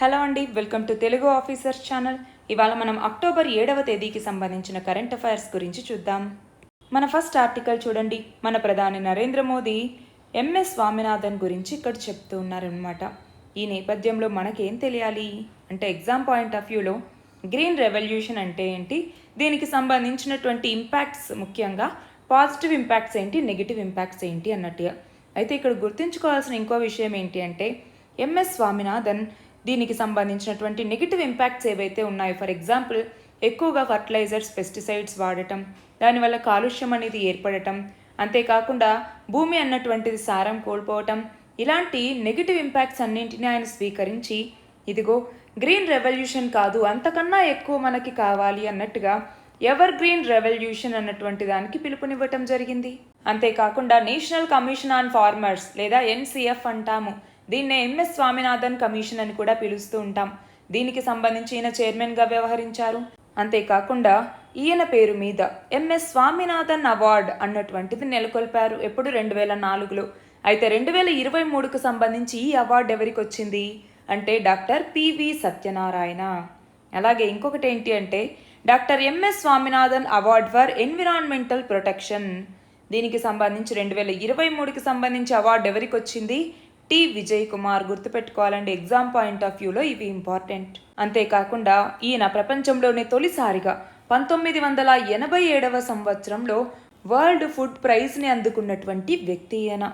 Hello అండి, welcome to Telugu officers channel. ఇవాళ మనం అక్టోబర్ 7వ తేదీకి సంబంధించిన కరెంట్ అఫైర్స్ గురించి చూద్దాం. మన ఫస్ట్ ఆర్టికల్ చూడండి. మన ప్రధాని నరేంద్ర మోదీ ఎంఎస్ స్వామినాథన్ గురించి ఇక్కడ చెప్తూ ఉన్నారనమాట. ఈ నేపథ్యంలో మనకేం తెలియాలి అంటే ఎగ్జామ్ పాయింట్ ఆఫ్ వ్యూలో గ్రీన్ రెవల్యూషన్ అంటే ఏంటి, దీనికి సంబంధించినటువంటి ఇంపాక్ట్స్, ముఖ్యంగా పాజిటివ్ ఇంపాక్ట్స్ ఏంటి, నెగిటివ్ ఇంపాక్ట్స్ ఏంటి అన్నట్టుగా. అయితే ఇక్కడ గుర్తుంచుకోవాల్సిన ఇంకో విషయం ఏంటి అంటే ఎంఎస్ స్వామినాథన్ దీనికి సంబంధించినటువంటి నెగిటివ్ ఇంపాక్ట్స్ ఏవైతే ఉన్నాయో, ఫర్ ఎగ్జాంపుల్ ఎక్కువగా ఫర్టిలైజర్స్, పెస్టిసైడ్స్ వాడటం, దానివల్ల కాలుష్యం అనేది ఏర్పడటం, అంతేకాకుండా భూమి అన్నటువంటిది సారం కోల్పోవటం, ఇలాంటి నెగిటివ్ ఇంపాక్ట్స్ అన్నింటినీ ఆయన స్వీకరించి ఇదిగో గ్రీన్ రెవల్యూషన్ కాదు, అంతకన్నా ఎక్కువ మనకి కావాలి అన్నట్టుగా ఎవర్ గ్రీన్ రెవల్యూషన్ అన్నటువంటి దానికి పిలుపునివ్వటం జరిగింది. అంతేకాకుండా నేషనల్ కమిషన్ ఆన్ ఫార్మర్స్ లేదా ఎన్సిఎఫ్ అంటాము, దీన్నే ఎంఎస్ స్వామినాథన్ కమిషన్ అని కూడా పిలుస్తూ ఉంటాం. దీనికి సంబంధించి ఈయన చైర్మన్గా వ్యవహరించారు. అంతేకాకుండా ఈయన పేరు మీద ఎంఎస్ స్వామినాథన్ అవార్డ్ అన్నటువంటిది నెలకొల్పారు. ఎప్పుడు 2004లో. అయితే 2023కు సంబంధించి ఈ అవార్డు ఎవరికి వచ్చింది అంటే డాక్టర్ పివి సత్యనారాయణ. అలాగే ఇంకొకటి ఏంటి అంటే doctor M S Swaminathan award for environmental protection. దీనికి సంబంధించి 2023కి సంబంధించి అవార్డు ఎవరికి వచ్చింది, టి విజయ్ కుమార్. గుర్తుపెట్టుకోవాలండి, ఎగ్జామ్ పాయింట్ ఆఫ్ వ్యూలో ఇవి ఇంపార్టెంట్. అంతేకాకుండా ఈయన ప్రపంచంలోనే తొలిసారిగా 1987వ సంవత్సరంలో వరల్డ్ ఫుడ్ ప్రైజ్ని అందుకున్నటువంటి వ్యక్తి ఈయన.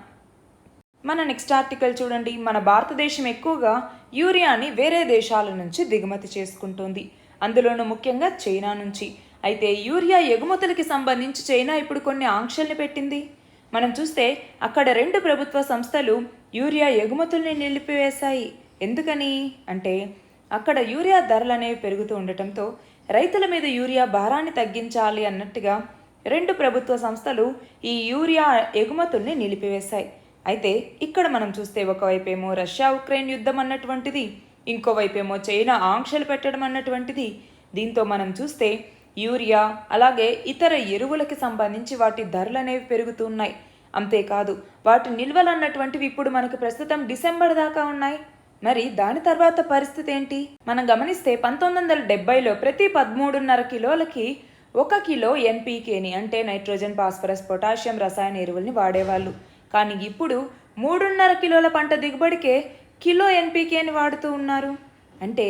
మన నెక్స్ట్ ఆర్టికల్ చూడండి. మన భారతదేశం ఎక్కువగా యూరియాని వేరే దేశాల నుంచి దిగుమతి చేసుకుంటుంది, అందులోనూ ముఖ్యంగా చైనా నుంచి. అయితే యూరియా ఎగుమతులకి సంబంధించి చైనా ఇప్పుడు కొన్ని ఆంక్షల్ని పెట్టింది. మనం చూస్తే అక్కడ 2 ప్రభుత్వ సంస్థలు యూరియా ఎగుమతుల్ని నిలిపివేశాయి. ఎందుకని అంటే అక్కడ యూరియా ధరలు అనేవి పెరుగుతూ ఉండటంతో రైతుల మీద యూరియా భారాన్ని తగ్గించాలి అన్నట్టుగా 2 ప్రభుత్వ సంస్థలు ఈ యూరియా ఎగుమతుల్ని నిలిపివేశాయి. అయితే ఇక్కడ మనం చూస్తే ఒకవైపేమో రష్యా ఉక్రెయిన్ యుద్ధం అన్నటువంటిది, ఇంకోవైపేమో చైనా ఆంక్షలు పెట్టడం అన్నటువంటిది. దీంతో మనం చూస్తే యూరియా అలాగే ఇతర ఎరువులకి సంబంధించి వాటి ధరలు అనేవి పెరుగుతున్నాయి. అంతేకాదు వాటి నిల్వలు అన్నటువంటివి ఇప్పుడు మనకు ప్రస్తుతం డిసెంబర్ దాకా ఉన్నాయి. మరి దాని తర్వాత పరిస్థితి ఏంటి మనం గమనిస్తే 1970లో ప్రతి 13.5 కిలోలకి 1 కిలో ఎన్పీకేని అంటే నైట్రోజన్, ఫాస్ఫరస్, పొటాషియం రసాయన ఎరువుల్ని వాడేవాళ్ళు. కానీ ఇప్పుడు 3.5 కిలోల పంట దిగుబడికే కిలో ఎన్పీకేని వాడుతూ ఉన్నారు. అంటే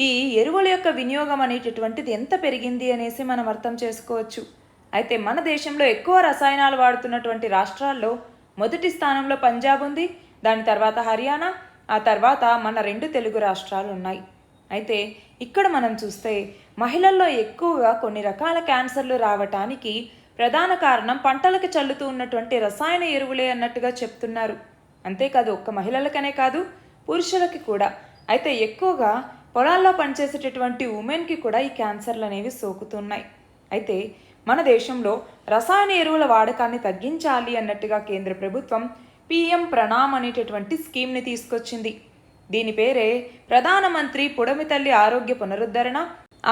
ఈ ఎరువుల యొక్క వినియోగం అనేటటువంటిది ఎంత పెరిగింది అనేసి మనం అర్థం చేసుకోవచ్చు. అయితే మన దేశంలో ఎక్కువ రసాయనాలు వాడుతున్నటువంటి రాష్ట్రాల్లో మొదటి స్థానంలో పంజాబ్ ఉంది, దాని తర్వాత హర్యానా, ఆ తర్వాత మన 2 తెలుగు రాష్ట్రాలు ఉన్నాయి. అయితే ఇక్కడ మనం చూస్తే మహిళల్లో ఎక్కువగా కొన్ని రకాల క్యాన్సర్లు రావటానికి ప్రధాన కారణం పంటలకు చల్లుతూ ఉన్నటువంటి రసాయన ఎరువులే అన్నట్టుగా చెప్తున్నారు. అంతేకాదు ఒక్క మహిళలకనే కాదు, పురుషులకి కూడా. అయితే ఎక్కువగా పొలాల్లో పనిచేసేటటువంటి ఉమెన్కి కూడా ఈ క్యాన్సర్లు అనేవి సోకుతున్నాయి. అయితే మన దేశంలో రసాయన ఎరువుల వాడకాన్ని తగ్గించాలి అన్నట్టుగా కేంద్ర ప్రభుత్వం పిఎం ప్రణామ్ అనేటటువంటి స్కీమ్ని తీసుకొచ్చింది. దీని పేరే ప్రధానమంత్రి పుడమి తల్లి ఆరోగ్య పునరుద్ధరణ,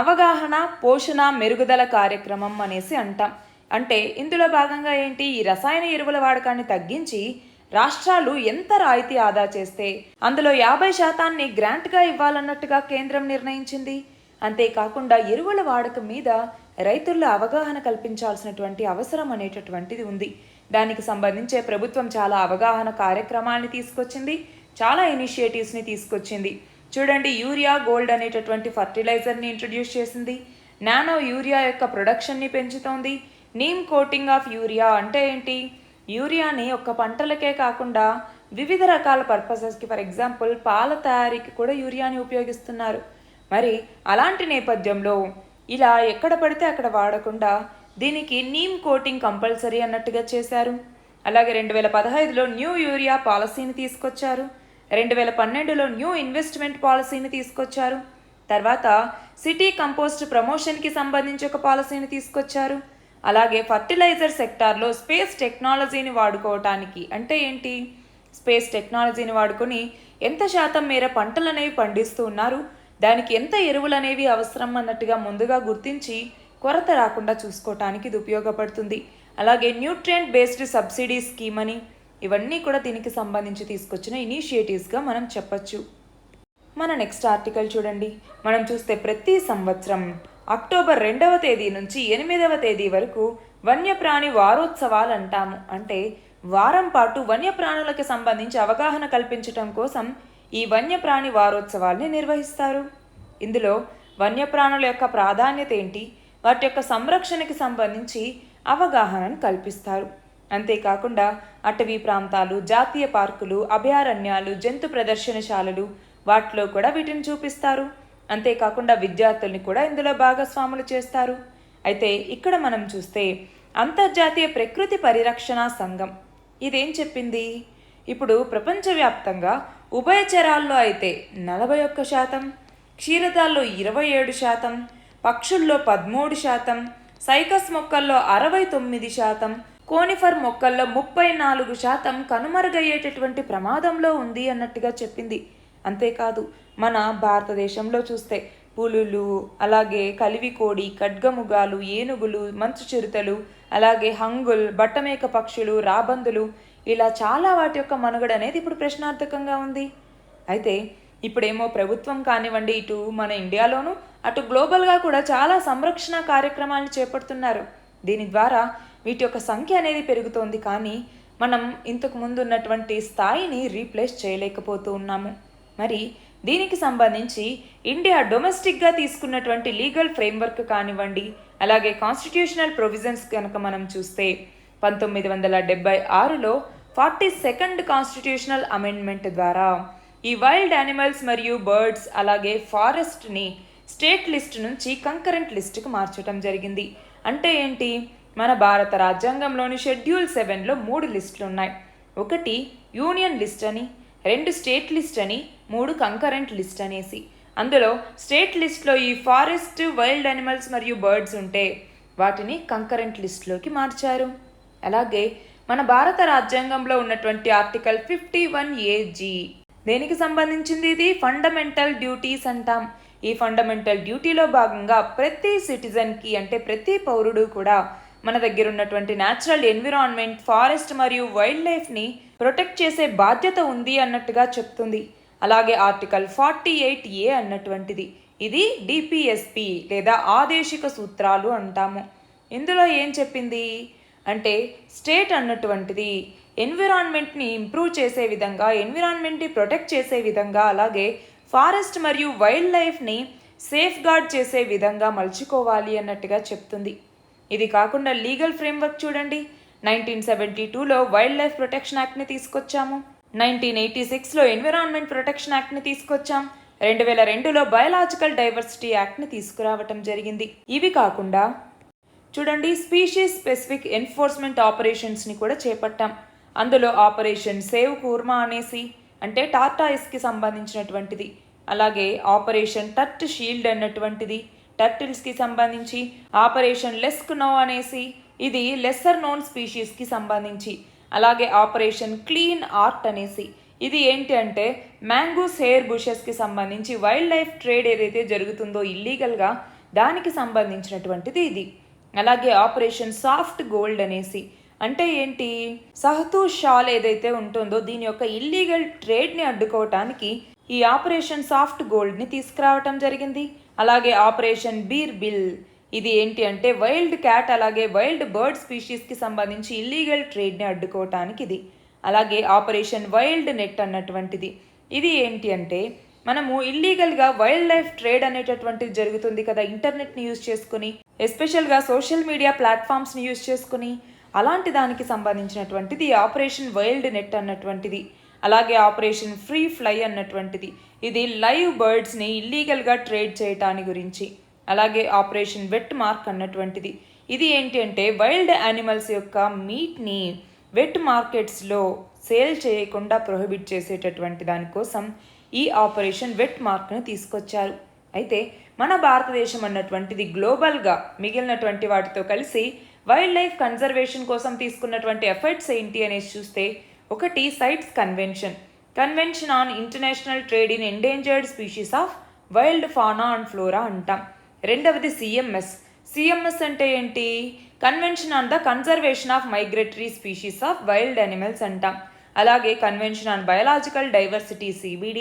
అవగాహన, పోషణ, మెరుగుదల కార్యక్రమం అనేసి అంటాం. అంటే ఇందులో భాగంగా ఏంటి, ఈ రసాయన ఎరువుల వాడకాన్ని తగ్గించి రాష్ట్రాలు ఎంత రాయితీ ఆదా చేస్తే అందులో 50% గ్రాంట్గా ఇవ్వాలన్నట్టుగా కేంద్రం నిర్ణయించింది. అంతేకాకుండా ఎరువుల వాడకం మీద రైతుల్లో అవగాహన కల్పించాల్సినటువంటి అవసరం అనేటటువంటిది ఉంది. దానికి సంబంధించే ప్రభుత్వం చాలా అవగాహన కార్యక్రమాల్ని తీసుకొచ్చింది, చాలా ఇనిషియేటివ్స్ని తీసుకొచ్చింది. చూడండి, యూరియా గోల్డ్ అనేటటువంటి ఫర్టిలైజర్ని ఇంట్రడ్యూస్ చేసింది, నానో యూరియా యొక్క ప్రొడక్షన్ని పెంచుతోంది, నీమ్ కోటింగ్ ఆఫ్ యూరియా అంటే ఏంటి, యూరియాని ఒక్క పంటలకే కాకుండా వివిధ రకాల పర్పసెస్కి, ఫర్ ఎగ్జాంపుల్ పాల తయారీకి కూడా యూరియాని ఉపయోగిస్తున్నారు. మరి అలాంటి నేపథ్యంలో ఇలా ఎక్కడ పడితే అక్కడ వాడకుండా దీనికి నీమ్ కోటింగ్ కంపల్సరీ అన్నట్టుగా చేశారు. అలాగే 2015లో న్యూ యూరియా పాలసీని తీసుకొచ్చారు, 2012లో న్యూ ఇన్వెస్ట్మెంట్ పాలసీని తీసుకొచ్చారు, తర్వాత సిటీ కంపోస్ట్ ప్రమోషన్కి సంబంధించి ఒక పాలసీని తీసుకొచ్చారు. అలాగే ఫర్టిలైజర్ సెక్టార్లో స్పేస్ టెక్నాలజీని వాడుకోవటానికి, అంటే ఏంటి, స్పేస్ టెక్నాలజీని వాడుకొని ఎంత శాతం మేర పంటలు అనేవి పండిస్తూ ఉన్నారు, దానికి ఎంత ఎరువులు అనేవి అవసరం అన్నట్టుగా ముందుగా గుర్తించి కొరత రాకుండా చూసుకోవటానికి ఇది ఉపయోగపడుతుంది. అలాగే న్యూట్రియంట్ బేస్డ్ సబ్సిడీ స్కీమ్ అని, ఇవన్నీ కూడా దీనికి సంబంధించి తీసుకొచ్చిన ఇనిషియేటివ్స్గా మనం చెప్పచ్చు. మన నెక్స్ట్ ఆర్టికల్ చూడండి. మనం చూస్తే ప్రతి సంవత్సరం అక్టోబర్ 2వ తేదీ నుంచి 8వ తేదీ వరకు వన్యప్రాణి వారోత్సవాలు అంటాము. అంటే వారం పాటు వన్యప్రాణులకు సంబంధించి అవగాహన కల్పించటం కోసం ఈ వన్యప్రాణి వారోత్సవాల్ని నిర్వహిస్తారు. ఇందులో వన్యప్రాణుల యొక్క ప్రాధాన్యత ఏంటి, వాటి యొక్క సంరక్షణకి సంబంధించి అవగాహనను కల్పిస్తారు. అంతేకాకుండా అటవీ ప్రాంతాలు, జాతీయ పార్కులు, అభయారణ్యాలు, జంతు ప్రదర్శనశాలలు వాటిలో కూడా వీటిని చూపిస్తారు. అంతేకాకుండా విద్యార్థుల్ని కూడా ఇందులో భాగస్వాములు చేస్తారు. అయితే ఇక్కడ మనం చూస్తే అంతర్జాతీయ ప్రకృతి పరిరక్షణ సంఘం ఇదేం చెప్పింది, ఇప్పుడు ప్రపంచవ్యాప్తంగా ఉభయచరాల్లో అయితే 41%, క్షీరదాల్లో 27%, పక్షుల్లో 13%, సైకస్ మొక్కల్లో 69%, కోనిఫర్ మొక్కల్లో 34% కనుమరుగయ్యేటటువంటి ప్రమాదంలో ఉంది అన్నట్టుగా చెప్పింది. అంతేకాదు మన భారతదేశంలో చూస్తే పులులు, అలాగే కలివికోడి, ఖడ్గముగాలు, ఏనుగులు, మంచు చిరుతలు, అలాగే హంగుల్, బట్టమేక పక్షులు, రాబందులు ఇలా చాలా వాటి యొక్క మనుగడ అనేది ఇప్పుడు ప్రశ్నార్థకంగా ఉంది. అయితే ఇప్పుడేమో ప్రభుత్వం కానివ్వండి, ఇటు మన ఇండియాలోనూ అటు గ్లోబల్గా కూడా చాలా సంరక్షణ కార్యక్రమాలను చేపడుతున్నారు. దీని ద్వారా వీటి యొక్క సంఖ్య అనేది పెరుగుతోంది. కానీ మనం ఇంతకు ముందు ఉన్నటువంటి స్థాయిని రీప్లేస్ చేయలేకపోతూ ఉన్నాము. మరి దీనికి సంబంధించి ఇండియా డొమెస్టిక్గా తీసుకున్నటువంటి లీగల్ ఫ్రేమ్వర్క్ కానివ్వండి, అలాగే కాన్స్టిట్యూషనల్ ప్రొవిజన్స్ కనుక మనం చూస్తే 1976లో 42nd కాన్స్టిట్యూషనల్ అమెండ్మెంట్ ద్వారా ఈ వైల్డ్ యానిమల్స్ మరియు బర్డ్స్ అలాగే ఫారెస్ట్ని స్టేట్ లిస్ట్ నుంచి కంకరెంట్ లిస్టుకు మార్చడం జరిగింది. అంటే ఏంటి, మన భారత రాజ్యాంగంలోని షెడ్యూల్ 7లో 3 లిస్టులు ఉన్నాయి. ఒకటి యూనియన్ లిస్ట్ అని, 2 స్టేట్ లిస్ట్ అని, 3 కంకరెంట్ లిస్ట్ అనేసి. అందులో స్టేట్ లిస్ట్లో ఈ ఫారెస్ట్, వైల్డ్ యానిమల్స్ మరియు బర్డ్స్ ఉంటే వాటిని కంకరెంట్ లిస్ట్లోకి మార్చారు. అలాగే మన భారత రాజ్యాంగంలో ఉన్నటువంటి ఆర్టికల్ 51AG దేనికి సంబంధించింది, ఇది ఫండమెంటల్ డ్యూటీస్ అంటాం. ఈ ఫండమెంటల్ డ్యూటీలో భాగంగా ప్రతి సిటిజన్కి అంటే ప్రతి పౌరుడు కూడా మన దగ్గర ఉన్నటువంటి న్యాచురల్ ఎన్విరాన్మెంట్, ఫారెస్ట్ మరియు వైల్డ్ లైఫ్ని ప్రొటెక్ట్ చేసే బాధ్యత ఉంది అన్నట్టుగా చెప్తుంది. అలాగే ఆర్టికల్ 48A అన్నటువంటిది ఇది డిపిఎస్పి లేదా ఆదేశిక సూత్రాలు అంటాము. ఇందులో ఏం చెప్పింది అంటే స్టేట్ అన్నటువంటిది ఎన్విరాన్మెంట్ని ఇంప్రూవ్ చేసే విధంగా, ఎన్విరాన్మెంట్ని ప్రొటెక్ట్ చేసే విధంగా, అలాగే ఫారెస్ట్ మరియు వైల్డ్ లైఫ్ని సేఫ్ గార్డ్ చేసే విధంగా మలుచుకోవాలి అన్నట్టుగా చెప్తుంది. ఇది కాకుండా లీగల్ ఫ్రేమ్వర్క్ చూడండి. 1972లో వైల్డ్ లైఫ్ ప్రొటెక్షన్ యాక్ట్ని తీసుకొచ్చాము. 1986లో ఎన్విరాన్మెంట్ ప్రొటెక్షన్ యాక్ట్ని తీసుకొచ్చాం. 2002లో బయోలాజికల్ డైవర్సిటీ యాక్ట్ని తీసుకురావటం జరిగింది. ఇవి కాకుండా చూడండి స్పీషీస్ స్పెసిఫిక్ ఎన్ఫోర్స్మెంట్ ఆపరేషన్స్ని కూడా చేపట్టాం. అందులో ఆపరేషన్ సేవ్ కూర్మా అనేసి అంటే టార్టాయిస్కి సంబంధించినటువంటిది, అలాగే ఆపరేషన్ టర్ట్ షీల్డ్ అన్నటువంటిది టర్టిల్స్కి సంబంధించి, ఆపరేషన్ లెస్క్ నో అనేసి ఇది లెస్సర్ నోన్ స్పీషీస్కి సంబంధించి, అలాగే ఆపరేషన్ క్లీన్ ఆర్ట్ అనేసి ఇది ఏంటి అంటే మ్యాంగూస్ హెయిర్ బుషెస్కి సంబంధించి వైల్డ్ లైఫ్ ట్రేడ్ ఏదైతే జరుగుతుందో ఇల్లీగల్గా దానికి సంబంధించినటువంటిది ఇది. అలాగే ఆపరేషన్ సాఫ్ట్ గోల్డ్ అనేసి అంటే ఏంటి, సహతూ షాల్ ఏదైతే ఉంటుందో దీని యొక్క ఇల్లీగల్ ట్రేడ్ని అడ్డుకోవటానికి ఈ ఆపరేషన్ సాఫ్ట్ గోల్డ్ని తీసుకురావటం జరిగింది. అలాగే ఆపరేషన్ బీర్ బిల్ ఇది ఏంటి అంటే వైల్డ్ క్యాట్ అలాగే వైల్డ్ బర్డ్ స్పీషీస్కి సంబంధించి ఇల్లీగల్ ట్రేడ్ని అడ్డుకోవటానికి ఇది. అలాగే ఆపరేషన్ వైల్డ్ నెట్ అన్నటువంటిది ఇది ఏంటి అంటే మనము ఇల్లీగల్గా వైల్డ్ లైఫ్ ట్రేడ్ అనేటటువంటిది జరుగుతుంది కదా ఇంటర్నెట్ని యూజ్ చేసుకుని, ఎస్పెషల్గా సోషల్ మీడియా ప్లాట్ఫామ్స్ని యూజ్ చేసుకుని, అలాంటి దానికి సంబంధించినటువంటిది ఆపరేషన్ వైల్డ్ నెట్ అన్నటువంటిది. అలాగే ఆపరేషన్ ఫ్రీ ఫ్లై అన్నటువంటిది ఇది లైవ్ బర్డ్స్ని ఇల్లీగల్గా ట్రేడ్ చేయటాని గురించి. అలాగే ఆపరేషన్ వెట్ మార్క్ అన్నటువంటిది ఇది ఏంటి అంటే వైల్డ్ యానిమల్స్ యొక్క మీట్ని వెట్ మార్కెట్స్లో సేల్ చేయకుండా ప్రొహిబిట్ చేసేటటువంటి దానికోసం ఈ ఆపరేషన్ వెట్ మార్క్ను తీసుకొచ్చారు. అయితే మన భారతదేశం అన్నటువంటిది గ్లోబల్గా మిగిలినటువంటి వాటితో కలిసి వైల్డ్ లైఫ్ కన్జర్వేషన్ కోసం తీసుకున్నటువంటి ఎఫర్ట్స్ ఏంటి అనేసి చూస్తే, ఒకటి CITES convention on international trade in endangered species of wild fauna and flora అంటాం. రెండవది సిఎంఎస్ అంటే ఏంటి, convention on the conservation of migratory species of wild animals అంటాం. అలాగే convention on biological diversity CBD,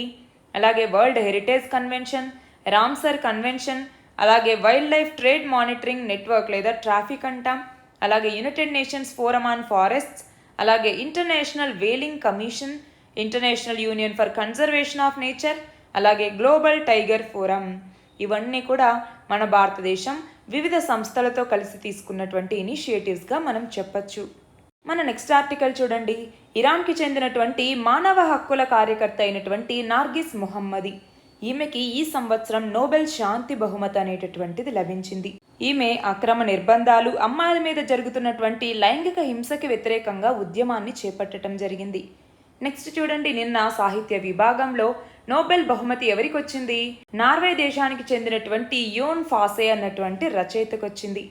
అలాగే world heritage convention, Ramsar convention, అలాగే wildlife trade monitoring network లేదా traffic అంటాం, అలాగే united nations forum on forests, అలాగే international whaling commission, international union for conservation of nature, అలాగే global tiger forum. ఇవన్నీ కూడా మన భారతదేశం వివిధ సంస్థలతో కలిసి తీసుకున్నటువంటి ఇనిషియేటివ్స్గా మనం చెప్పచ్చు. మన నెక్స్ట్ ఆర్టికల్ చూడండి. ఇరాన్కి చెందినటువంటి మానవ హక్కుల కార్యకర్త అయినటువంటి నార్గిస్ మొహమ్మది, ఈమెకి ఈ సంవత్సరం నోబెల్ శాంతి బహుమతి అనేటటువంటిది లభించింది. ఈమె అక్రమ నిర్బంధాలు, అమ్మాయిల మీద జరుగుతున్నటువంటి లైంగిక హింసకి వ్యతిరేకంగా ఉద్యమాన్ని చేపట్టడం జరిగింది. నెక్స్ట్ చూడండి, నిన్న సాహిత్య విభాగంలో నోబెల్ బహుమతి ఎవరికి వచ్చింది? నార్వే దేశానికి చెందినటువంటి యోన్ ఫాసే అన్నటువంటి రచయితకు వచ్చింది.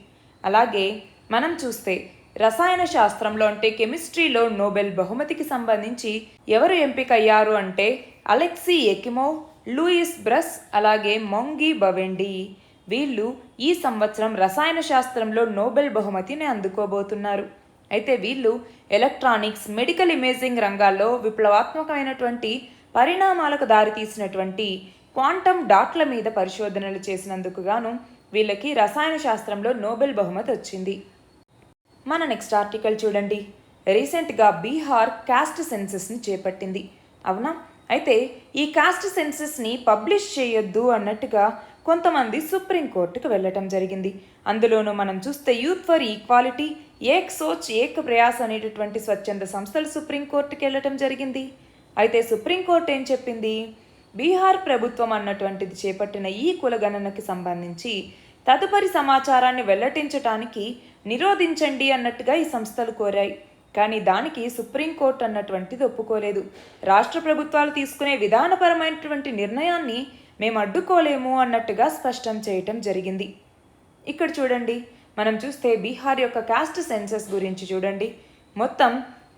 అలాగే మనం చూస్తే రసాయన శాస్త్రంలో అంటే కెమిస్ట్రీలో నోబెల్ బహుమతికి సంబంధించి ఎవరు ఎంపికయ్యారు అంటే అలెక్సీ ఎకిమోవ్, లూయిస్ బ్రస్, అలాగే మొంగి బవెండి. వీళ్ళు ఈ సంవత్సరం రసాయన శాస్త్రంలో నోబెల్ బహుమతిని అందుకోబోతున్నారు. అయితే వీళ్ళు ఎలక్ట్రానిక్స్, మెడికల్ ఇమేజింగ్ రంగాల్లో విప్లవాత్మకమైనటువంటి పరిణామాలకు దారితీసినటువంటి క్వాంటమ్ డాట్ల మీద పరిశోధనలు చేసినందుకు గాను వీళ్ళకి రసాయన శాస్త్రంలో నోబెల్ బహుమతి వచ్చింది. మన నెక్స్ట్ ఆర్టికల్ చూడండి. రీసెంట్గా బీహార్ కాస్ట్ సెన్సస్ని చేపట్టింది, అవునా? అయితే ఈ కాస్ట్ సెన్సస్ని పబ్లిష్ చేయొద్దు అన్నట్టుగా కొంతమంది సుప్రీంకోర్టుకు వెళ్ళటం జరిగింది. అందులోనూ మనం చూస్తే యూత్ ఫర్ ఈక్వాలిటీ, ఏక్ సోచ్ ఏక్ ప్రయాస్ అనేటటువంటి స్వచ్ఛంద సంస్థలు సుప్రీంకోర్టుకి వెళ్ళటం జరిగింది. అయితే సుప్రీంకోర్టు ఏం చెప్పింది? బీహార్ ప్రభుత్వం అన్నటువంటిది చేపట్టిన ఈ కులగణనకి సంబంధించి తదుపరి సమాచారాన్ని వెల్లడించటానికి నిరోధించండి అన్నట్టుగా ఈ సంస్థలు కోరాయి. కానీ దానికి సుప్రీంకోర్టు అన్నటువంటిది ఒప్పుకోలేదు. రాష్ట్ర ప్రభుత్వాలు తీసుకునే విధానపరమైనటువంటి నిర్ణయాన్ని మేము అడ్డుకోలేము అన్నట్టుగా స్పష్టం చేయటం జరిగింది. ఇక్కడ చూడండి, మనం చూస్తే బీహార్ యొక్క కాస్ట్ సెన్సస్ గురించి చూడండి. మొత్తం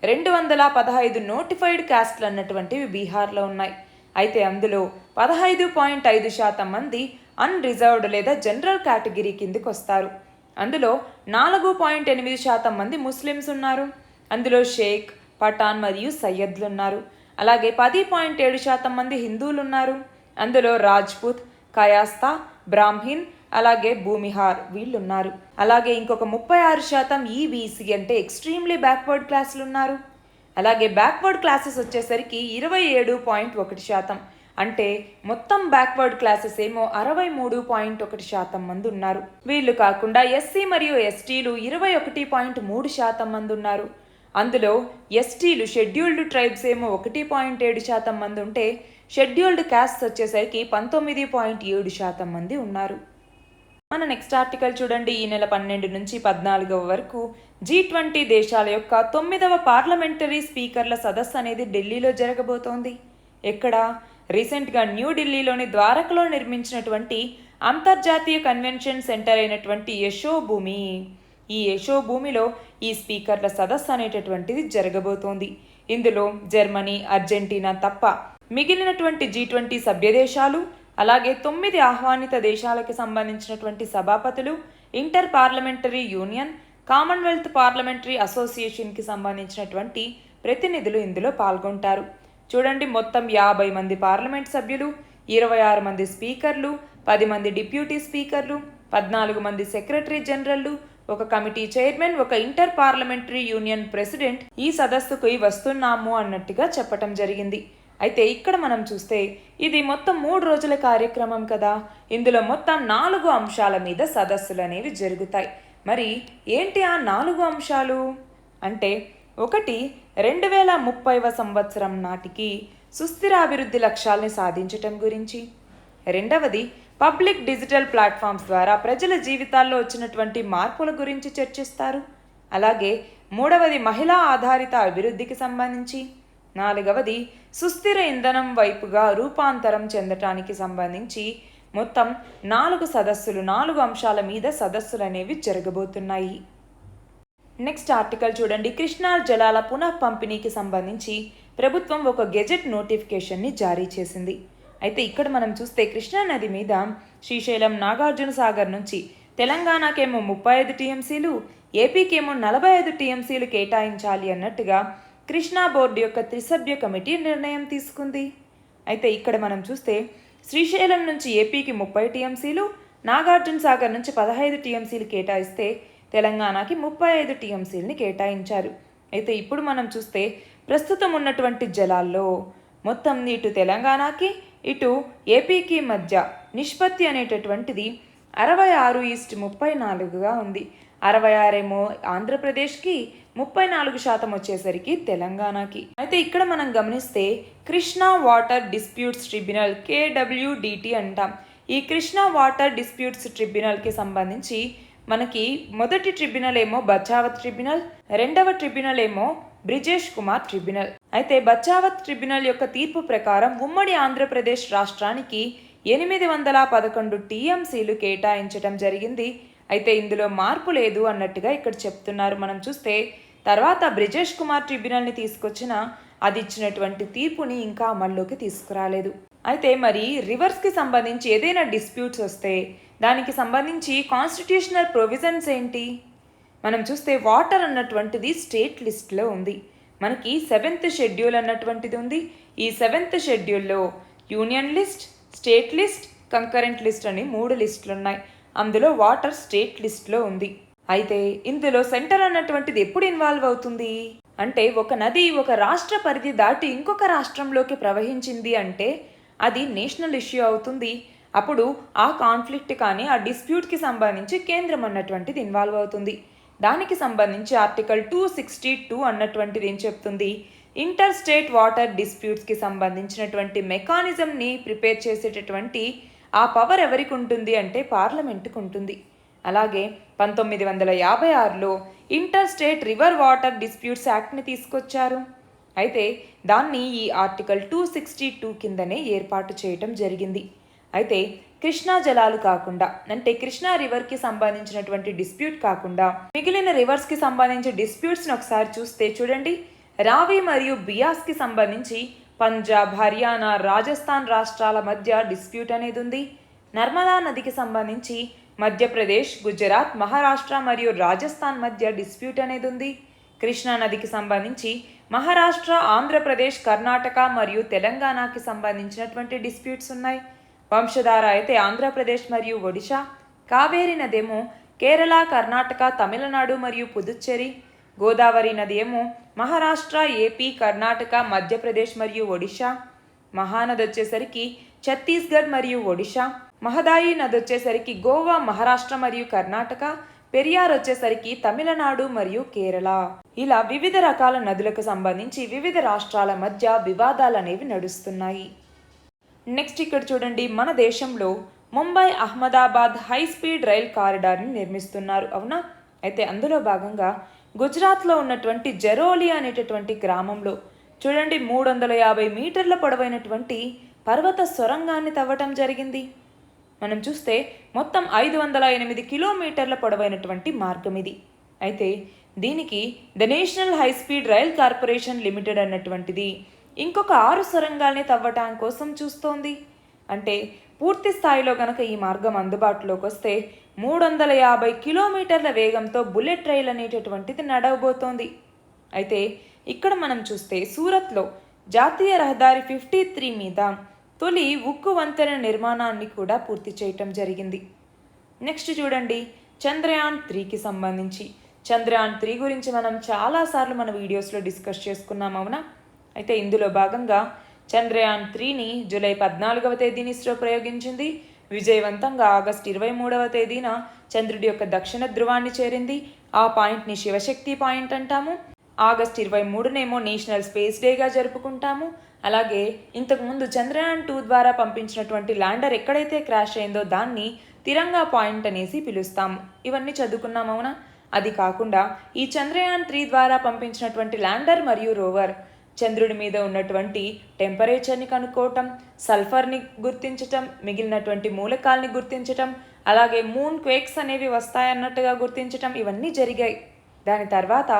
215 నోటిఫైడ్ కాస్ట్లు అన్నటువంటివి బీహార్లో ఉన్నాయి. అయితే అందులో 15.5% మంది అన్రిజర్వ్డ్ లేదా జనరల్ కేటగిరీ కిందకి వస్తారు. అందులో 4.8% మంది ముస్లిమ్స్ ఉన్నారు. అందులో షేక్, పఠాన్ మరియు సయ్యద్లు ఉన్నారు. అలాగే 10.7% మంది హిందువులు ఉన్నారు. అందులో రాజ్పుత్, కయాస్తా, బ్రాహ్మిన్, అలాగే భూమిహార్ వీళ్ళున్నారు. అలాగే ఇంకొక 36% ఈబీసీ అంటే ఎక్స్ట్రీమ్లీ బ్యాక్వర్డ్ క్లాసులు ఉన్నారు. అలాగే బ్యాక్వర్డ్ క్లాసెస్ వచ్చేసరికి 27.1%, అంటే మొత్తం బ్యాక్వర్డ్ క్లాసెస్ ఏమో 63.1% మంది ఉన్నారు. వీళ్ళు కాకుండా ఎస్సీ మరియు ఎస్టీలు 21.3% మంది ఉన్నారు. అందులో ఎస్టీలు షెడ్యూల్డ్ ట్రైబ్స్ ఏమో 1.7% మంది ఉంటే షెడ్యూల్డ్ క్యాస్ట్ వచ్చేసరికి 19.7% మంది ఉన్నారు. మన నెక్స్ట్ ఆర్టికల్ చూడండి. ఈ నెల 12 నుంచి 14 వరకు G20 దేశాల యొక్క 9వ పార్లమెంటరీ స్పీకర్ల సదస్సు అనేది ఢిల్లీలో జరగబోతోంది. ఎక్కడ? రీసెంట్గా న్యూఢిల్లీలోని ద్వారకలో నిర్మించినటువంటి అంతర్జాతీయ కన్వెన్షన్ సెంటర్ అయినటువంటి యశోభూమి, ఈ యశోభూమిలో ఈ స్పీకర్ల సదస్సు అనేటటువంటిది జరగబోతోంది. ఇందులో జర్మనీ, అర్జెంటీనా తప్ప మిగిలినటువంటి G20 సభ్యదేశాలు, అలాగే 9 ఆహ్వానిత దేశాలకు సంబంధించినటువంటి సభాపతులు, inter parliamentary union, commonwealth parliamentary అసోసియేషన్కి సంబంధించినటువంటి ప్రతినిధులు ఇందులో పాల్గొంటారు. చూడండి, మొత్తం 50 మంది పార్లమెంట్ సభ్యులు, 26 మంది స్పీకర్లు, 10 మంది డిప్యూటీ స్పీకర్లు, 14 మంది సెక్రటరీ జనరల్లు, ఒక కమిటీ చైర్మన్, ఒక ఇంటర్ పార్లమెంటరీ యూనియన్ ప్రెసిడెంట్ ఈ సదస్సుకు వస్తున్నాము అన్నట్టుగా చెప్పటం జరిగింది. అయితే ఇక్కడ మనం చూస్తే ఇది మొత్తం 3 రోజుల కార్యక్రమం కదా. ఇందులో మొత్తం 4 అంశాల మీద సదస్సులు అనేవి జరుగుతాయి. మరి ఏంటి ఆ 4 అంశాలు అంటే, ఒకటి 2030వ సంవత్సరం నాటికి సుస్థిర అభివృద్ధి లక్ష్యాల్ని సాధించటం గురించి, రెండవది పబ్లిక్ డిజిటల్ ప్లాట్ఫామ్స్ ద్వారా ప్రజల జీవితాల్లో వచ్చినటువంటి మార్పుల గురించి చర్చిస్తారు. అలాగే మూడవది మహిళా ఆధారిత అభివృద్ధికి సంబంధించి, నాలుగవది సుస్థిర ఇంధనం వైపుగా రూపాంతరం చెందటానికి సంబంధించి మొత్తం 4 సదస్సులు, 4 అంశాల మీద సదస్సులు అనేవి జరగబోతున్నాయి. నెక్స్ట్ ఆర్టికల్ చూడండి. కృష్ణా జలాల పునః పంపిణీకి సంబంధించి ప్రభుత్వం ఒక గెజెట్ నోటిఫికేషన్ని జారీ చేసింది. అయితే ఇక్కడ మనం చూస్తే కృష్ణా నది మీద శ్రీశైలం, నాగార్జున సాగర్ నుంచి తెలంగాణకేమో 35 టీఎంసీలు, ఏపీకేమో 45 టీఎంసీలు కేటాయించాలి అన్నట్టుగా కృష్ణా బోర్డు యొక్క త్రిసభ్య కమిటీ నిర్ణయం తీసుకుంది. అయితే ఇక్కడ మనం చూస్తే శ్రీశైలం నుంచి ఏపీకి 30 టీఎంసీలు, నాగార్జున సాగర్ నుంచి 15 టీఎంసీలు కేటాయిస్తే తెలంగాణకి 35 టీఎంసీలని కేటాయించారు. అయితే ఇప్పుడు మనం చూస్తే ప్రస్తుతం ఉన్నటువంటి జలాల్లో మొత్తం ఇటు తెలంగాణకి ఇటు ఏపీకి మధ్య నిష్పత్తి అనేటటువంటిది 66:34గా ఉంది. 66 ఏమో ఆంధ్రప్రదేశ్కి, 34% వచ్చేసరికి తెలంగాణకి. అయితే ఇక్కడ మనం గమనిస్తే Krishna water disputes tribunal KWDT అంటాం. ఈ కృష్ణా వాటర్ డిస్ప్యూట్స్ ట్రిబ్యునల్కి సంబంధించి మనకి మొదటి ట్రిబ్యునల్ ఏమో బచావత్ ట్రిబ్యునల్, రెండవ ట్రిబ్యునల్ ఏమో బ్రిజేష్ కుమార్ ట్రిబ్యునల్. అయితే బచావత్ ట్రిబ్యునల్ యొక్క తీర్పు ప్రకారం ఉమ్మడి ఆంధ్రప్రదేశ్ రాష్ట్రానికి 811 టీఎంసీలు కేటాయించడం జరిగింది. అయితే ఇందులో మార్పు లేదు అన్నట్టుగా ఇక్కడ చెప్తున్నారు. మనం చూస్తే తర్వాత బ్రిజేష్ కుమార్ ట్రిబ్యునల్ని తీసుకొచ్చిన అది ఇచ్చినటువంటి తీర్పుని ఇంకా అమల్లోకి తీసుకురాలేదు. అయితే మరి రివర్స్కి సంబంధించి ఏదైనా డిస్ప్యూట్స్ వస్తే దానికి సంబంధించి కాన్స్టిట్యూషనల్ ప్రొవిజన్స్ ఏంటి? మనం చూస్తే వాటర్ అన్నటువంటిది స్టేట్ లిస్ట్లో ఉంది. మనకి 7th షెడ్యూల్ అన్నటువంటిది ఉంది. ఈ 7th షెడ్యూల్లో union list, state list, concurrent list అని 3 లిస్టులు ఉన్నాయి. అందులో వాటర్ స్టేట్ లిస్ట్లో ఉంది. అయితే ఇందులో సెంటర్ అన్నటువంటిది ఎప్పుడు ఇన్వాల్వ్ అవుతుంది అంటే ఒక నది ఒక రాష్ట్ర పరిధి దాటి ఇంకొక రాష్ట్రంలోకి ప్రవహించింది అంటే అది నేషనల్ ఇష్యూ అవుతుంది. అప్పుడు ఆ కాన్ఫ్లిక్ట్ కానీ ఆ డిస్ప్యూట్కి సంబంధించి కేంద్రం అన్నటువంటిది ఇన్వాల్వ్ అవుతుంది. దానికి సంబంధించి ఆర్టికల్ 262 అన్నటువంటిది ఏం చెప్తుంది? ఇంటర్ స్టేట్ వాటర్ డిస్ప్యూట్స్కి సంబంధించినటువంటి మెకానిజంని ప్రిపేర్ చేసేటటువంటి ఆ పవర్ ఎవరికి ఉంటుంది అంటే పార్లమెంటుకు ఉంటుంది. అలాగే 1956లో inter state river water disputes యాక్ట్ని తీసుకొచ్చారు. అయితే దాన్ని ఈ ఆర్టికల్ 262 కిందనే ఏర్పాటు చేయటం జరిగింది. అయితే కృష్ణా జలాలు కాకుండా అంటే కృష్ణా రివర్కి సంబంధించినటువంటి డిస్ప్యూట్ కాకుండా మిగిలిన రివర్స్కి సంబంధించిన డిస్ప్యూట్స్ని ఒకసారి చూస్తే చూడండి. రావి మరియు బియాస్కి సంబంధించి పంజాబ్, హర్యానా, రాజస్థాన్ రాష్ట్రాల మధ్య డిస్ప్యూట్ అనేది ఉంది. నర్మదా నదికి సంబంధించి మధ్యప్రదేశ్, గుజరాత్, మహారాష్ట్ర మరియు రాజస్థాన్ మధ్య డిస్ప్యూట్ అనేది ఉంది. కృష్ణా నదికి సంబంధించి మహారాష్ట్ర, ఆంధ్రప్రదేశ్, కర్ణాటక మరియు తెలంగాణకి సంబంధించినటువంటి డిస్ప్యూట్స్ ఉన్నాయి. వంశధార అయితే ఆంధ్రప్రదేశ్ మరియు ఒడిశా, కావేరీ నదేమో కేరళ, కర్ణాటక, తమిళనాడు మరియు పుదుచ్చేరి, గోదావరి నది ఏమో మహారాష్ట్ర, ఏపీ, కర్ణాటక, మధ్యప్రదేశ్ మరియు ఒడిశా, మహానది వచ్చేసరికి ఛత్తీస్గఢ్ మరియు ఒడిశా, మహదాయి నది వచ్చేసరికి గోవా, మహారాష్ట్ర మరియు కర్ణాటక, పెరియార్ వచ్చేసరికి తమిళనాడు మరియు కేరళ. ఇలా వివిధ రకాల నదులకు సంబంధించి వివిధ రాష్ట్రాల మధ్య వివాదాలు అనేవి నడుస్తున్నాయి. నెక్స్ట్ ఇక్కడ చూడండి, మన దేశంలో Mumbai Ahmedabad high speed rail కారిడార్ని నిర్మిస్తున్నారు, అవునా? అయితే అందులో భాగంగా గుజరాత్లో ఉన్నటువంటి జరోలి అనేటటువంటి గ్రామంలో చూడండి 350 మీటర్ల పొడవైనటువంటి పర్వత సొరంగాన్ని తవ్వటం జరిగింది. మనం చూస్తే మొత్తం 508 కిలోమీటర్ల పొడవైనటువంటి మార్గం ఇది. అయితే దీనికి the national high speed rail corporation limited అన్నటువంటిది ఇంకొక 6 సొరంగాల్ని తవ్వటం కోసం చూస్తోంది. అంటే పూర్తి స్థాయిలో గనక ఈ మార్గం అందుబాటులోకి వస్తే 350 కిలోమీటర్ల వేగంతో బుల్లెట్ రైల్ అనేటటువంటిది నడవబోతోంది. అయితే ఇక్కడ మనం చూస్తే సూరత్లో జాతీయ రహదారి 53 మీద తొలి ఉక్కు వంతెన నిర్మాణాన్ని కూడా పూర్తి చేయటం జరిగింది. నెక్స్ట్ చూడండి, చంద్రయాన్ 3కి సంబంధించి చంద్రయాన్ 3 గురించి మనం చాలాసార్లు మన వీడియోస్లో డిస్కస్ చేసుకున్నాం, అవునా? అయితే ఇందులో భాగంగా చంద్రయాన్ 3ని జూలై 14వ తేదీని ఇస్రో ప్రయోగించింది. విజయవంతంగా ఆగస్టు 23వ తేదీన చంద్రుడి యొక్క దక్షిణ ధ్రువాన్ని చేరింది. ఆ పాయింట్ని శివశక్తి పాయింట్ అంటాము. ఆగస్టు 23నేమో నేషనల్ స్పేస్ డేగా జరుపుకుంటాము. అలాగే ఇంతకుముందు చంద్రయాన్ 2 ద్వారా పంపించినటువంటి ల్యాండర్ ఎక్కడైతే క్రాష్ అయిందో దాన్ని తిరంగా పాయింట్ అనేసి పిలుస్తాము. ఇవన్నీ చదువుకున్నాం, అవునా? అది కాకుండా ఈ చంద్రయాన్ 3 ద్వారా పంపించినటువంటి ల్యాండర్ మరియు రోవర్ చంద్రుడి మీద ఉన్నటువంటి టెంపరేచర్ని కనుక్కోవటం, సల్ఫర్ని గుర్తించటం, మిగిలినటువంటి మూలకాల్ని గుర్తించటం, అలాగే మూన్ క్వేక్స్ అనేవి వస్తాయన్నట్టుగా గుర్తించటం, ఇవన్నీ జరిగాయి. దాని తర్వాత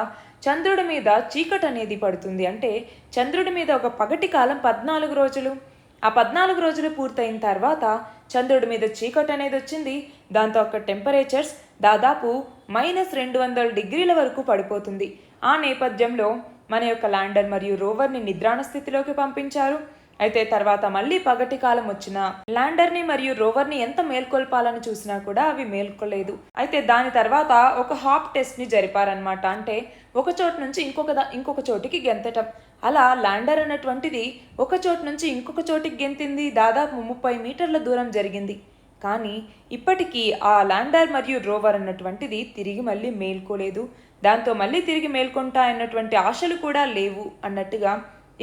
చంద్రుడి మీద చీకటి అనేది పడుతుంది. అంటే చంద్రుడి మీద ఒక పగటి కాలం 14 రోజులు. ఆ 14 రోజులు పూర్తయిన తర్వాత చంద్రుడి మీద చీకటి అనేది వచ్చింది. దాంతో అక్కడ టెంపరేచర్స్ దాదాపు -200 డిగ్రీల వరకు పడిపోతుంది. ఆ నేపథ్యంలో మన యొక్క ల్యాండర్ మరియు రోవర్ని నిద్రాణ స్థితిలోకి పంపించారు. అయితే తర్వాత మళ్ళీ పగటి కాలం వచ్చిన ల్యాండర్ని మరియు రోవర్ని ఎంత మేల్కొల్పాలని చూసినా కూడా అవి మేల్కొలేదు. అయితే దాని తర్వాత ఒక హాప్ టెస్ట్ని జరిపారనమాట. అంటే ఒక చోటు నుంచి ఇంకొక చోటికి గెంతటం. అలా ల్యాండర్ అన్నటువంటిది ఒక చోటు నుంచి ఇంకొక చోటికి గెంతింది. దాదాపు 30 మీటర్ల దూరం జరిగింది. కానీ ఇప్పటికీ ఆ ల్యాండర్ మరియు రోవర్ అన్నటువంటిది తిరిగి మళ్ళీ మేల్కోలేదు. దాంతో మళ్ళీ తిరిగి మేల్కొంటా అన్నటువంటి ఆశలు కూడా లేవు అన్నట్టుగా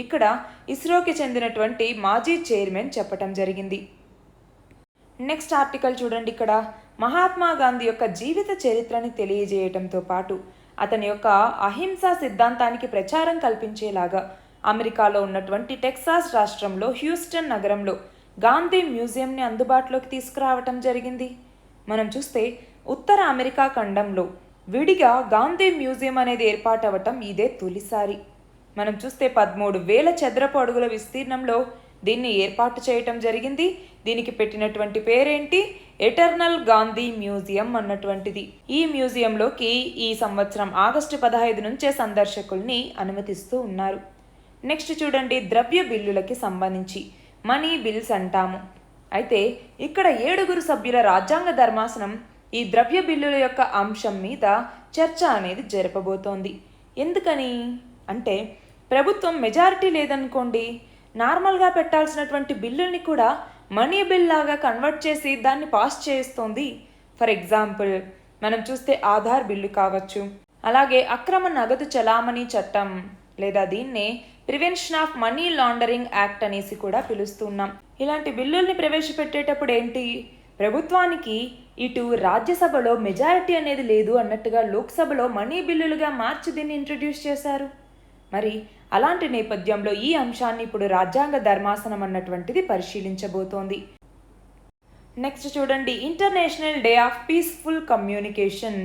ఇక్కడ ఇస్రోకి చెందినటువంటి మాజీ చైర్మన్ చెప్పటం జరిగింది. నెక్స్ట్ ఆర్టికల్ చూడండి. ఇక్కడ మహాత్మా గాంధీ యొక్క జీవిత చరిత్రని తెలియజేయటంతో పాటు అతని యొక్క అహింసా సిద్ధాంతానికి ప్రచారం కల్పించేలాగా అమెరికాలో ఉన్నటువంటి టెక్సాస్ రాష్ట్రంలో హ్యూస్టన్ నగరంలో గాంధీ మ్యూజియంని అందుబాటులోకి తీసుకురావటం జరిగింది. మనం చూస్తే ఉత్తర అమెరికా ఖండంలో విడిగా గాంధీ మ్యూజియం అనేది ఏర్పాటవటం ఇదే తొలిసారి. మనం చూస్తే 13,000 చదరపు అడుగుల విస్తీర్ణంలో దీన్ని ఏర్పాటు చేయటం జరిగింది. దీనికి పెట్టినటువంటి పేరేంటి? ఎటర్నల్ గాంధీ మ్యూజియం అన్నటువంటిది. ఈ మ్యూజియంలోకి ఈ సంవత్సరం ఆగస్టు 15 నుంచే సందర్శకుల్ని అనుమతిస్తూ ఉన్నారు. నెక్స్ట్ చూడండి, ద్రవ్య బిల్లులకి సంబంధించి మనీ బిల్స్ అంటాము. అయితే ఇక్కడ 7 సభ్యుల రాజ్యాంగ ధర్మాసనం ఈ ద్రవ్య బిల్లుల యొక్క అంశం మీద చర్చ అనేది జరపబోతోంది. ఎందుకని అంటే ప్రభుత్వం మెజారిటీ లేదనుకోండి, నార్మల్గా పెట్టాల్సినటువంటి బిల్లుల్ని కూడా మనీ బిల్ లాగా కన్వర్ట్ చేసి దాన్ని పాస్ చేస్తోంది. ఫర్ ఎగ్జాంపుల్ మనం చూస్తే ఆధార్ బిల్లు కావచ్చు, అలాగే అక్రమ నగదు చలామణి చట్టం, లేదా దీన్నే prevention of money laundering act అనేసి కూడా పిలుస్తున్నాం. ఇలాంటి బిల్లుల్ని ప్రవేశపెట్టేటప్పుడు ఏంటి, ప్రభుత్వానికి ఇటు రాజ్యసభలో మెజారిటీ అనేది లేదు అన్నట్టుగా లోక్సభలో మనీ బిల్లులుగా మార్చి దీన్ని ఇంట్రడ్యూస్ చేశారు. మరి అలాంటి నేపథ్యంలో ఈ అంశాన్ని ఇప్పుడు రాజ్యాంగ ధర్మాసనం అన్నటువంటిది పరిశీలించబోతోంది. నెక్స్ట్ చూడండి, international day of peaceful communication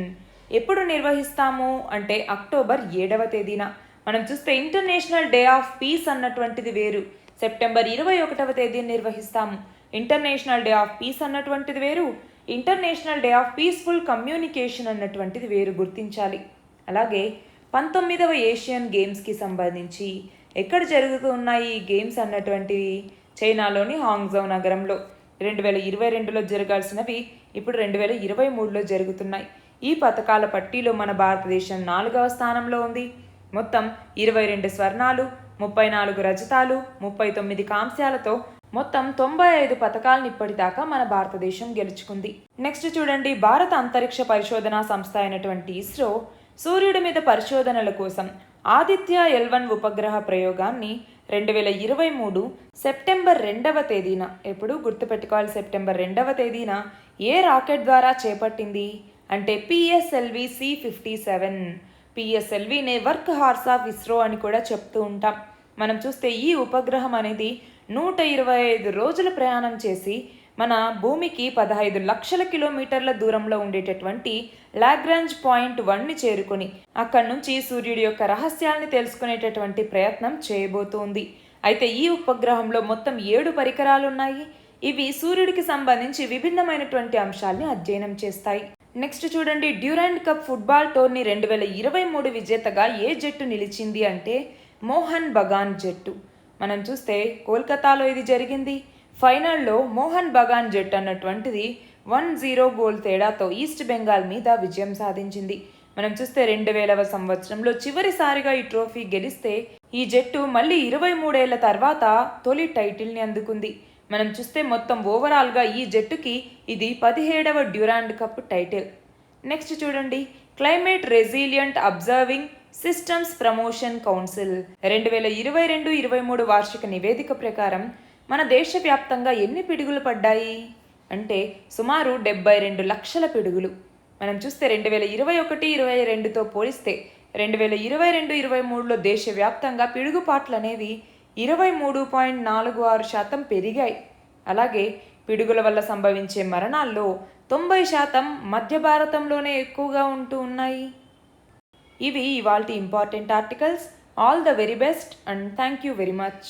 ఎప్పుడు నిర్వహిస్తాము అంటే అక్టోబర్ 7వ తేదీన. మనం చూస్తే ఇంటర్నేషనల్ డే ఆఫ్ పీస్ అన్నటువంటిది వేరు, సెప్టెంబర్ 21వ తేదీన నిర్వహిస్తాము. ఇంటర్నేషనల్ డే ఆఫ్ పీస్ అన్నటువంటిది వేరు, international day of peaceful communication అన్నటువంటిది వేరు, గుర్తించాలి. అలాగే 19వ ఏషియన్ గేమ్స్కి సంబంధించి ఎక్కడ జరుగుతున్నాయి ఈ గేమ్స్ అన్నటువంటివి? చైనాలోని హాంగ్జౌ నగరంలో. 2022లో జరగాల్సినవి ఇప్పుడు 2023లో జరుగుతున్నాయి. ఈ పథకాల పట్టీలో మన భారతదేశం 4వ స్థానంలో ఉంది. మొత్తం 22 స్వర్ణాలు, 34 రజతాలు, 39 కాంస్యాలతో మొత్తం 95 పథకాలను ఇప్పటిదాకా మన భారతదేశం గెలుచుకుంది. నెక్స్ట్ చూడండి, భారత అంతరిక్ష పరిశోధనా సంస్థ అయినటువంటి ఇస్రో సూర్యుడి మీద పరిశోధనల కోసం ఆదిత్య L1 ఉపగ్రహ ప్రయోగాన్ని 2023 సెప్టెంబర్ 2వ తేదీన, ఎప్పుడు గుర్తుపెట్టుకోవాలి, సెప్టెంబర్ 2వ తేదీన ఏ రాకెట్ ద్వారా చేపట్టింది అంటే PSLV C57. PSLVనే వర్క్ హార్స్ ఆఫ్ ఇస్రో అని కూడా చెప్తూ ఉంటాం. మనం చూస్తే ఈ ఉపగ్రహం అనేది 125 రోజుల ప్రయాణం చేసి మన భూమికి 15 లక్షల కిలోమీటర్ల దూరంలో ఉండేటటువంటి లాగ్రాంజ్ పాయింట్ 1ని చేరుకొని అక్కడి నుంచి సూర్యుడి యొక్క రహస్యాల్ని తెలుసుకునేటటువంటి ప్రయత్నం చేయబోతోంది. అయితే ఈ ఉపగ్రహంలో మొత్తం 7 పరికరాలు ఉన్నాయి. ఇవి సూర్యుడికి సంబంధించి విభిన్నమైనటువంటి అంశాల్ని అధ్యయనం చేస్తాయి. నెక్స్ట్ చూడండి, డ్యూరాండ్ కప్ ఫుట్బాల్ టోర్నీ 2023 విజేతగా ఏ జట్టు నిలిచింది అంటే మోహన్ బగాన్ జట్టు. మనం చూస్తే కోల్కతాలో ఇది జరిగింది. ఫైనల్లో మోహన్ బగాన్ జట్టు అన్నటువంటిది 1-0 గోల్ తేడాతో ఈస్ట్ బెంగాల్ మీద విజయం సాధించింది. మనం చూస్తే 2000వ సంవత్సరంలో చివరిసారిగా ఈ ట్రోఫీ గెలిస్తే ఈ జట్టు మళ్ళీ 23 ఏళ్ల తర్వాత తొలి టైటిల్ని అందుకుంది. మనం చూస్తే మొత్తం ఓవరాల్గా ఈ జట్టుకి ఇది 17వ డ్యూరాండ్ కప్ టైటిల్. నెక్స్ట్ చూడండి, climate resilient observing systems promotion council 2022-23 వార్షిక నివేదిక ప్రకారం మన దేశవ్యాప్తంగా ఎన్ని పిడుగులు పడ్డాయి అంటే సుమారు 72 లక్షల పిడుగులు. మనం చూస్తే 2021-22తో పోలిస్తే 2022-23లో దేశవ్యాప్తంగా పిడుగుపాట్లు అనేవి 23.46% పెరిగాయి. అలాగే పిడుగుల వల్ల సంభవించే మరణాల్లో 90% మధ్య భారతంలోనే ఎక్కువగా ఉంటూ ఉన్నాయి. ఇవి ఇవాల్టి important articles. All the very best and thank you very much.